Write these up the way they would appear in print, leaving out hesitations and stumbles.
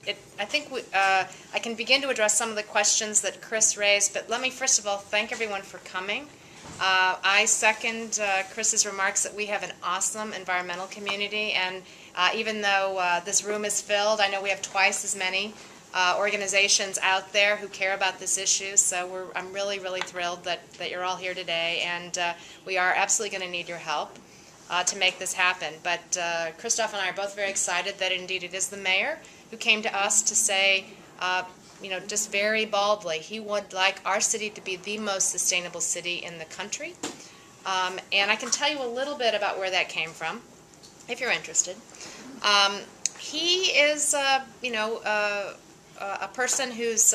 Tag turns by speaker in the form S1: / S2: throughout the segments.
S1: I think I can begin to address some of the questions that Chris raised, but let me first of all thank everyone for coming. I second Chris's remarks that we have an awesome environmental community, and even though this room is filled, I know we have twice as many organizations out there who care about this issue, so I'm really, really thrilled that you're all here today, and we are absolutely going to need your help to make this happen. But Christophe and I are both very excited that indeed it is the mayor who came to us to say, you know, just very baldly, he would like our city to be the most sustainable city in the country. And I can tell you a little bit about where that came from, if you're interested. He is, you know, a person who's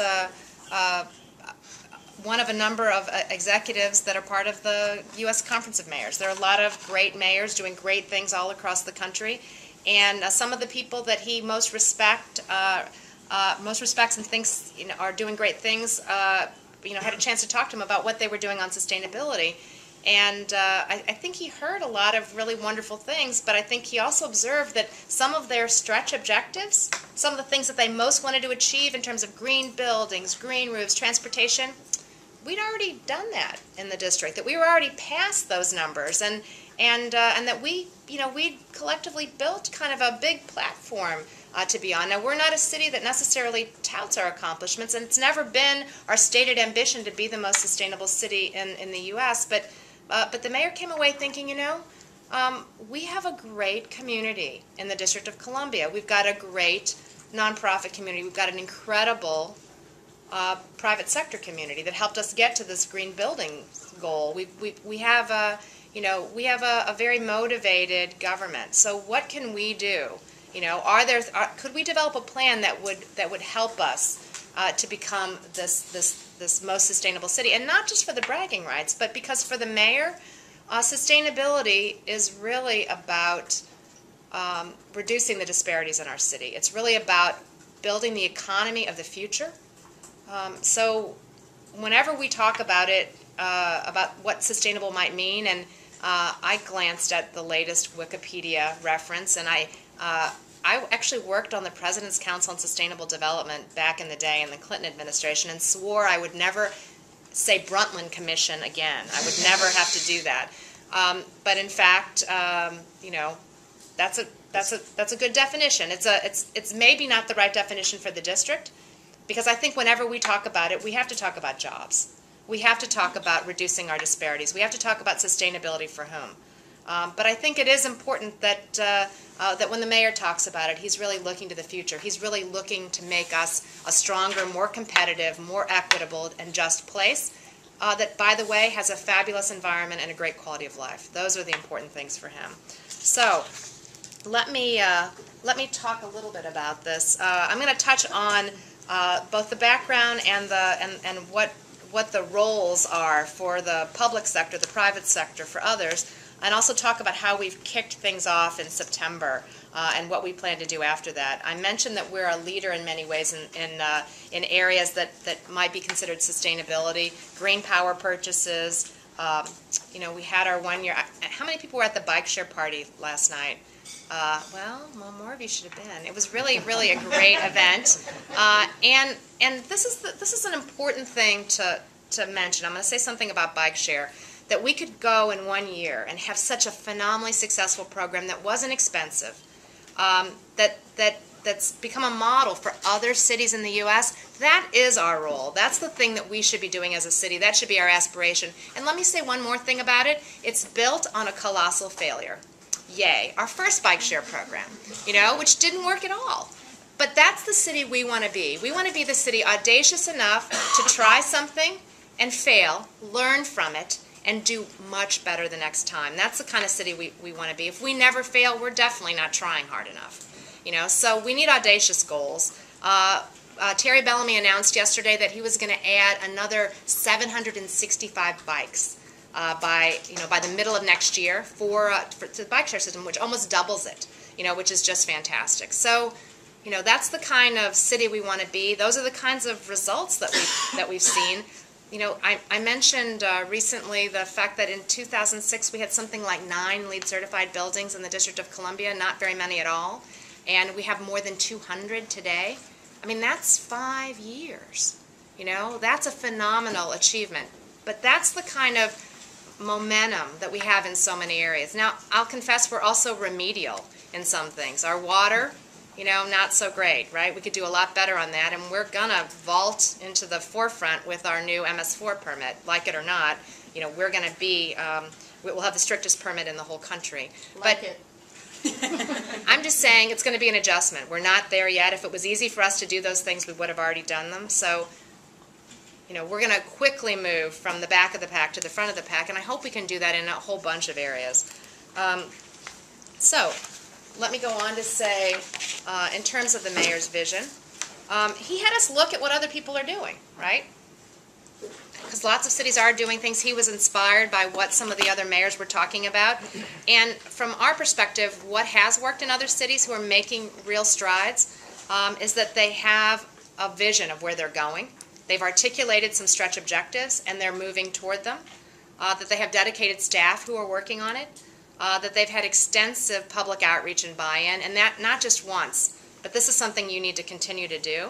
S1: one of a number of executives that are part of the U.S. Conference of Mayors. There are a lot of great mayors doing great things all across the country, and some of the people that he most respects and thinks, you know, are doing great things, you know, had a chance to talk to him about what they were doing on sustainability. And I think he heard a lot of really wonderful things, but I think he also observed that some of their stretch objectives, some of the things that they most wanted to achieve in terms of green buildings, green roofs, transportation, we'd already done that in the district, that we were already past those numbers, and that we, you know, we collectively built kind of a big platform to be on. Now, we're not a city that necessarily touts our accomplishments, and it's never been our stated ambition to be the most sustainable city in the U.S., but the mayor came away thinking, you know, we have a great community in the District of Columbia. We've got a great nonprofit community. We've got an incredible private sector community that helped us get to this green building goal. We have a, you know, we have a very motivated government. So what can we do? You know, could we develop a plan that would help us to become this most sustainable city? And not just for the bragging rights, but because for the mayor, sustainability is really about reducing the disparities in our city. It's really about building the economy of the future. So whenever we talk about it, about what sustainable might mean, and I glanced at the latest Wikipedia reference, and I actually worked on the President's Council on Sustainable Development back in the day in the Clinton administration, and swore I would never say Brundtland Commission again. I would never have to do that. But in fact, you know, that's a good definition. It's maybe not the right definition for the district, because I think whenever we talk about it, we have to talk about jobs. We have to talk about reducing our disparities. We have to talk about sustainability for whom. But I think it is important that that when the mayor talks about it, he's really looking to the future. He's really looking to make us a stronger, more competitive, more equitable and just place that, by the way, has a fabulous environment and a great quality of life. Those are the important things for him. So let me talk a little bit about this. I'm going to touch on both the background and what the roles are for the public sector, the private sector, for others, and also talk about how we've kicked things off in September and what we plan to do after that. I mentioned that we're a leader in many ways in areas that might be considered sustainability, green power purchases. You know, we had our 1 year. How many people were at the bike share party last night? Well, more of you should have been. It was really, really a great event, and this is an important thing to mention. I'm going to say something about bike share, that we could go in 1 year and have such a phenomenally successful program that wasn't expensive, that's become a model for other cities in the U.S. That is our role. That's the thing that we should be doing as a city. That should be our aspiration. And let me say one more thing about it. It's built on a colossal failure. Yay, our first bike share program, you know, which didn't work at all. But that's the city we want to be. We want to be the city audacious enough to try something and fail, learn from it, and do much better the next time. That's the kind of city we want to be. If we never fail, we're definitely not trying hard enough. You know, so we need audacious goals. Terry Bellamy announced yesterday that he was going to add another 765 bikes by the middle of next year for the bike share system, which almost doubles it. You know, which is just fantastic. So, you know, that's the kind of city we want to be. Those are the kinds of results that we've seen. You know, I mentioned recently the fact that in 2006 we had something like 9 LEED certified buildings in the District of Columbia, not very many at all, and we have more than 200 today. I mean, that's 5 years. You know, that's a phenomenal achievement. But that's the kind of momentum that we have in so many areas. Now, I'll confess we're also remedial in some things. Our water, you know, not so great, right? We could do a lot better on that, and we're gonna vault into the forefront with our new MS4 permit, like it or not. You know, we're gonna be, we'll have the strictest permit in the whole country.
S2: Like it.
S1: I'm just saying it's going to be an adjustment. We're not there yet. If it was easy for us to do those things, we would have already done them. So, you know, we're going to quickly move from the back of the pack to the front of the pack, and I hope we can do that in a whole bunch of areas. So, let me go on to say, in terms of the mayor's vision, he had us look at what other people are doing, right? Because lots of cities are doing things. He was inspired by what some of the other mayors were talking about. And from our perspective, what has worked in other cities who are making real strides is that they have a vision of where they're going. They've articulated some stretch objectives, and they're moving toward them. That they have dedicated staff who are working on it. That they've had extensive public outreach and buy-in, and that not just once, but this is something you need to continue to do.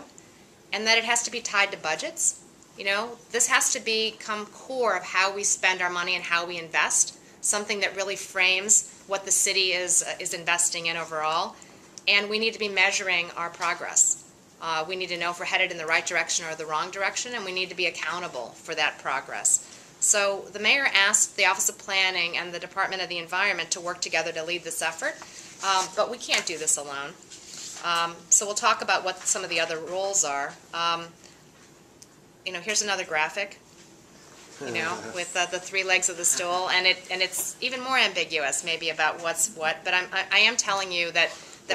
S1: And that it has to be tied to budgets. You know, this has to become core of how we spend our money and how we invest, something that really frames what the city is investing in overall. And we need to be measuring our progress. We need to know if we're headed in the right direction or the wrong direction, and we need to be accountable for that progress. So the mayor asked the Office of Planning and the Department of the Environment to work together to lead this effort, but we can't do this alone. So we'll talk about what some of the other roles are. You know, here's another graphic, you know, with the 3 legs of the stool, and it's even more ambiguous maybe about what's what, but I am telling you that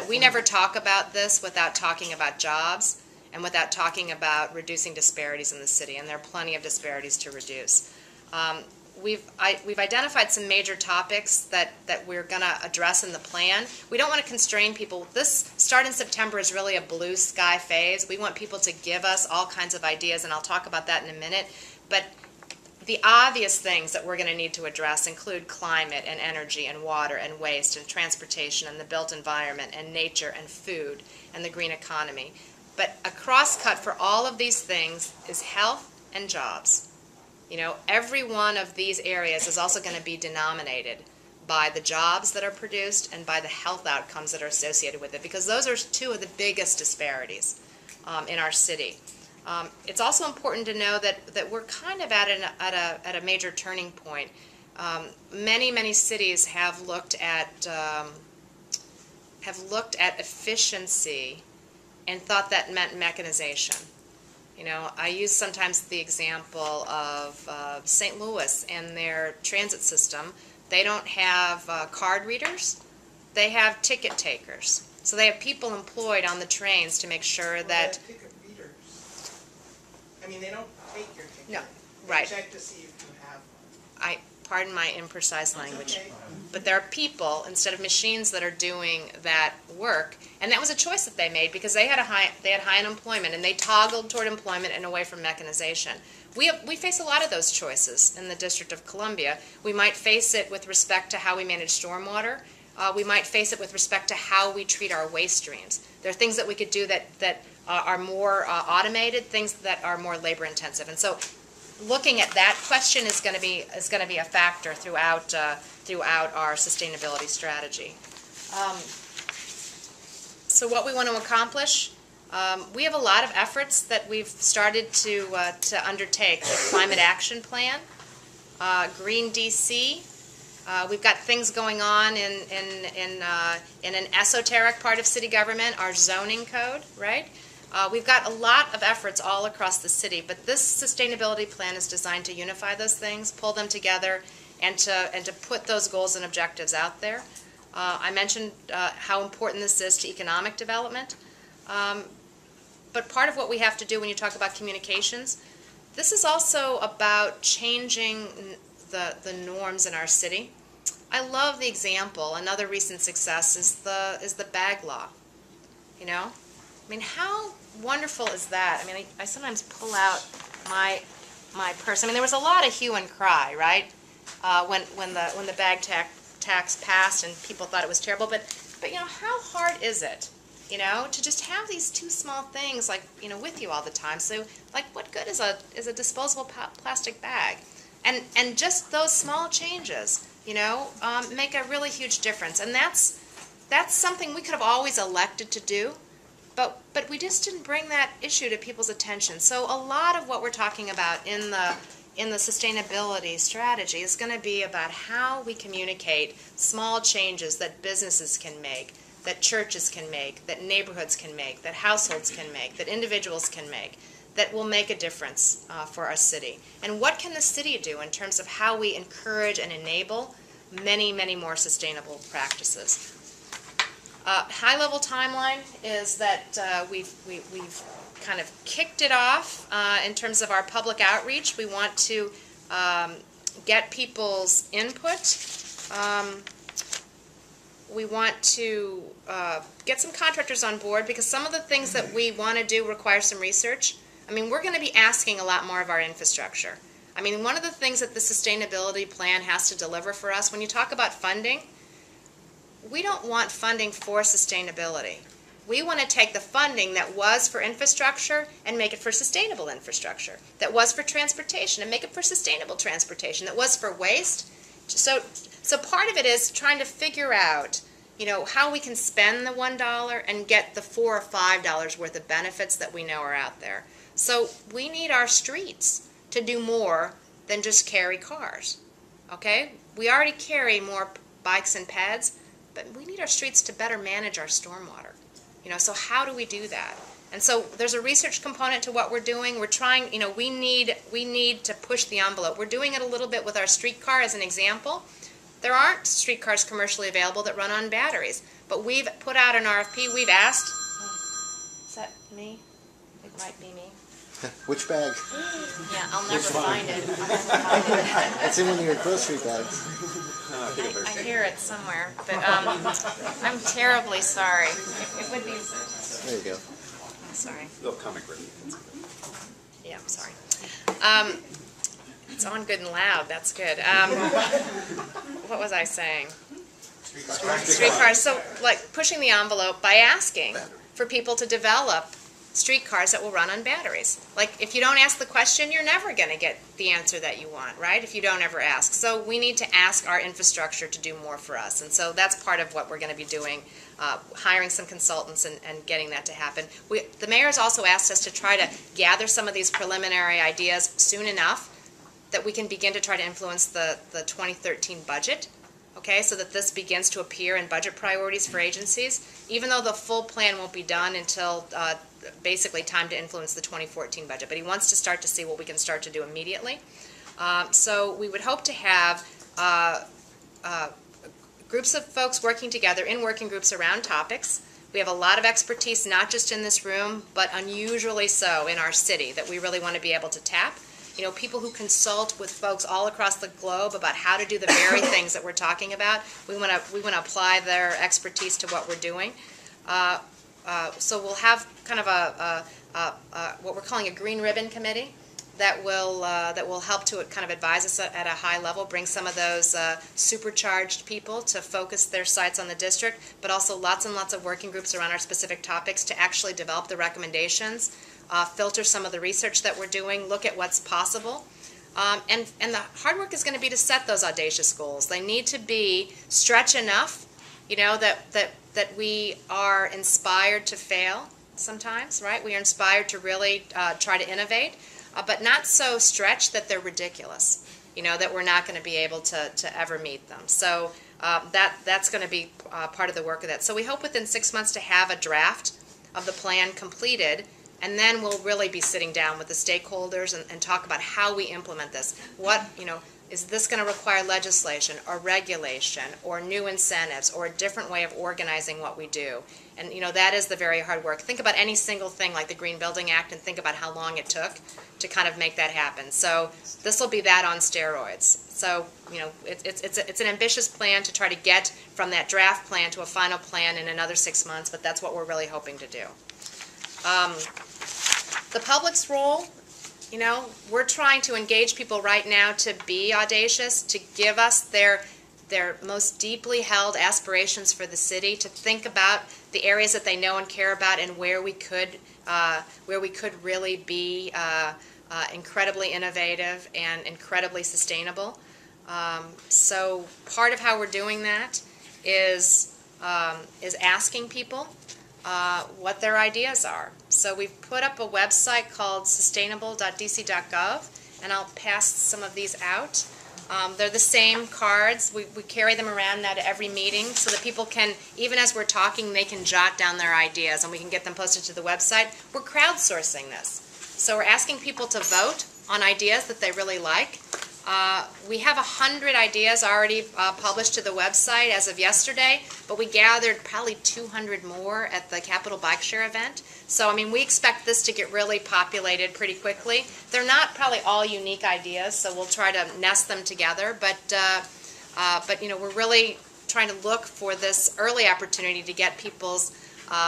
S1: we never talk about this without talking about jobs and without talking about reducing disparities in the city, and there are plenty of disparities to reduce. We've identified some major topics that we're going to address in the plan. We don't want to constrain people. This start in September is really a blue sky phase. We want people to give us all kinds of ideas, and I'll talk about that in a minute. But the obvious things that we're going to need to address include climate and energy and water and waste and transportation and the built environment and nature and food and the green economy. But a cross-cut for all of these things is health and jobs. You know, every one of these areas is also going to be denominated by the jobs that are produced and by the health outcomes that are associated with it, because those are 2 of the biggest disparities in our city. It's also important to know that we're kind of at a major turning point. Many cities have looked at efficiency and thought that meant mechanization. You know, I use sometimes the example of St. Louis and their transit system. They don't have card readers. They have ticket takers. So they have people employed on the trains to make sure that...
S3: They have ticket readers. I mean, they don't take your ticket.
S1: No,
S3: they
S1: right.
S3: check to see if you have one.
S1: Pardon my imprecise language.
S3: Okay.
S1: But there are people, instead of machines, that are doing that work, and that was a choice that they made because they had high unemployment, and they toggled toward employment and away from mechanization. We face a lot of those choices in the District of Columbia. We might face it with respect to how we manage stormwater. We might face it with respect to how we treat our waste streams. There are things that we could do that are more automated, things that are more labor intensive, and so looking at that question is going to be a factor throughout our sustainability strategy. So what we want to accomplish, we have a lot of efforts that we've started to undertake. The Climate Action Plan, Green DC. We've got things going on in an esoteric part of city government, our zoning code, right? We've got a lot of efforts all across the city, but this sustainability plan is designed to unify those things, pull them together, and to put those goals and objectives out there. I mentioned how important this is to economic development, but part of what we have to do when you talk about communications, this is also about changing the norms in our city. I love the example. Another recent success is the bag law. You know, I mean, how wonderful is that? I mean, I sometimes pull out my purse. I mean, there was a lot of hue and cry, right? When the bag tax passed and people thought it was terrible. But you know, how hard is it you know, to just have these two small things, like, you know, with you all the time. So, like, what good is a disposable plastic bag? And just those small changes, you know, make a really huge difference. And that's something we could have always elected to do, but we just didn't bring that issue to people's attention. So a lot of what we're talking about in the sustainability strategy is going to be about how we communicate small changes that businesses can make, that churches can make, that neighborhoods can make, that households can make, that individuals can make, that will make a difference for our city. And what can the city do in terms of how we encourage and enable many, many more sustainable practices? High-level timeline is that we've kind of kicked it off in terms of our public outreach. We want to get people's input. We want to get some contractors on board, because some of the things that we want to do require some research. I mean, we're going to be asking a lot more of our infrastructure. I mean, one of the things that the sustainability plan has to deliver for us, when you talk about funding, we don't want funding for sustainability. We want to take the funding that was for infrastructure and make it for sustainable infrastructure, that was for transportation and make it for sustainable transportation, that was for waste. So part of it is trying to figure out, you know, how we can spend the $1 and get the $4 or $5 worth of benefits that we know are out there. So we need our streets to do more than just carry cars, okay? We already carry more bikes and peds, but we need our streets to better manage our stormwater. You know, so how do we do that? And so there's a research component to what we're doing. We're trying, you know, we need to push the envelope. We're doing it a little bit with our streetcar as an example. There aren't streetcars commercially available that run on batteries, but we've put out an RFP. We've asked, is that me? It might be me.
S2: Which bag?
S1: Yeah, I'll never find it.
S2: That's in one of your grocery bags.
S1: I hear it somewhere, but I'm terribly sorry. It would be.
S2: There you go.
S1: Sorry.
S4: Little comic relief.
S1: Yeah, I'm sorry. It's on good and loud. That's good. What was I saying? Streetcars. So, like, pushing the envelope by asking for people to develop streetcars that will run on batteries. Like, if you don't ask the question, you're never going to get the answer that you want, right? If you don't ever ask. So we need to ask our infrastructure to do more for us. And so that's part of what we're going to be doing, hiring some consultants and getting that to happen. The mayor's also asked us to try to gather some of these preliminary ideas soon enough that we can begin to try to influence the 2013 budget. Okay, so that this begins to appear in budget priorities for agencies, even though the full plan won't be done until basically time to influence the 2014 budget. But he wants to start to see what we can start to do immediately. So we would hope to have groups of folks working together in working groups around topics. We have a lot of expertise, not just in this room, but unusually so in our city, that we really want to be able to tap. You know, people who consult with folks all across the globe about how to do the very things that we're talking about. We want to apply their expertise to what we're doing. So we'll have kind of what we're calling a green ribbon committee that will help to kind of advise us at a high level, bring some of those supercharged people to focus their sights on the district, but also lots and lots of working groups around our specific topics to actually develop the recommendations. Filter some of the research that we're doing, look at what's possible. And the hard work is going to be to set those audacious goals. They need to be stretch enough, you know, that we are inspired to fail sometimes, right? We are inspired to really try to innovate, but not so stretched that they're ridiculous, you know, that we're not going to be able to ever meet them. So that's going to be part of the work of that. So we hope within 6 months to have a draft of the plan completed. And then we'll really be sitting down with the stakeholders and talk about how we implement this. What, you know, is this going to require legislation or regulation or new incentives or a different way of organizing what we do? And, you know, that is the very hard work. Think about any single thing like the Green Building Act and think about how long it took to kind of make that happen. So this will be that on steroids. So, you know, it's an ambitious plan to try to get from that draft plan to a final plan in another 6 months, but that's what we're really hoping to do. The public's role, you know, we're trying to engage people right now to be audacious, to give us their their most deeply held aspirations for the city, to think about the areas that they know and care about and where we could really be incredibly innovative and incredibly sustainable. So part of how we're doing that is asking people what their ideas are. So we've put up a website called sustainable.dc.gov, and I'll pass some of these out. They're the same cards. We carry them around now to every meeting so that people can, even as we're talking, they can jot down their ideas and we can get them posted to the website. We're crowdsourcing this. So we're asking people to vote on ideas that they really like. We have 100 ideas already published to the website as of yesterday, but we gathered probably 200 more at the Capitol Bike Share event. So, I mean, we expect this to get really populated pretty quickly. They're not probably all unique ideas, so we'll try to nest them together. But you know, we're really trying to look for this early opportunity to get people's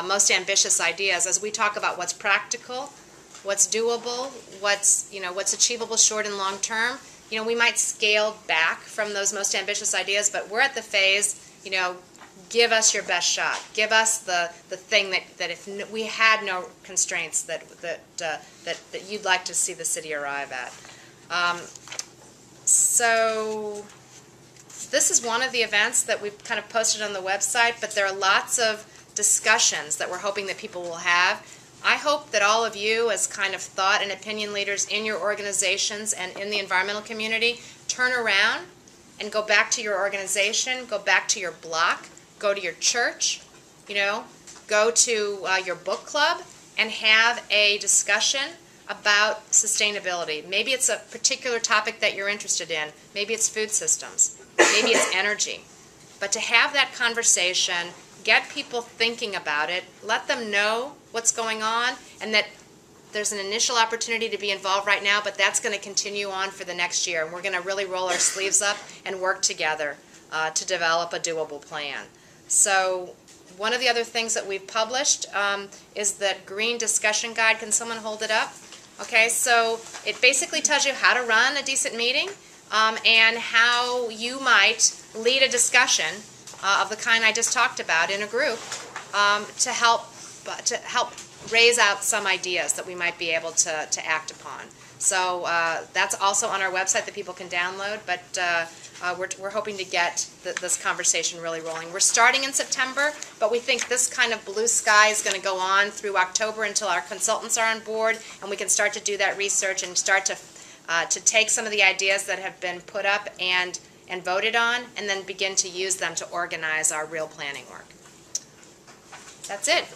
S1: most ambitious ideas as we talk about what's practical, what's doable, what's achievable short and long term. You know, we might scale back from those most ambitious ideas, but we're at the phase, you know, give us your best shot. Give us the thing that if we had no constraints that you'd like to see the city arrive at. So this is one of the events that we've kind of posted on the website, but there are lots of discussions that we're hoping that people will have. I hope that all of you, as kind of thought and opinion leaders in your organizations and in the environmental community, turn around and go back to your organization, go back to your block, go to your church, you know, go to your book club and have a discussion about sustainability. Maybe it's a particular topic that you're interested in. Maybe it's food systems. Maybe it's energy. But to have that conversation, get people thinking about it, let them know what's going on, and that there's an initial opportunity to be involved right now, but that's going to continue on for the next year. And we're going to really roll our sleeves up and work together to develop a doable plan. So one of the other things that we've published is that green discussion guide. Can someone hold it up? Okay, so it basically tells you how to run a decent meeting and how you might lead a discussion of the kind I just talked about in a group to help raise out some ideas that we might be able to act upon. So that's also on our website that people can download, but we're hoping to get this conversation really rolling. We're starting in September, but we think this kind of blue sky is going to go on through October until our consultants are on board and we can start to do that research and start to take some of the ideas that have been put up and voted on and then begin to use them to organize our real planning work. That's it.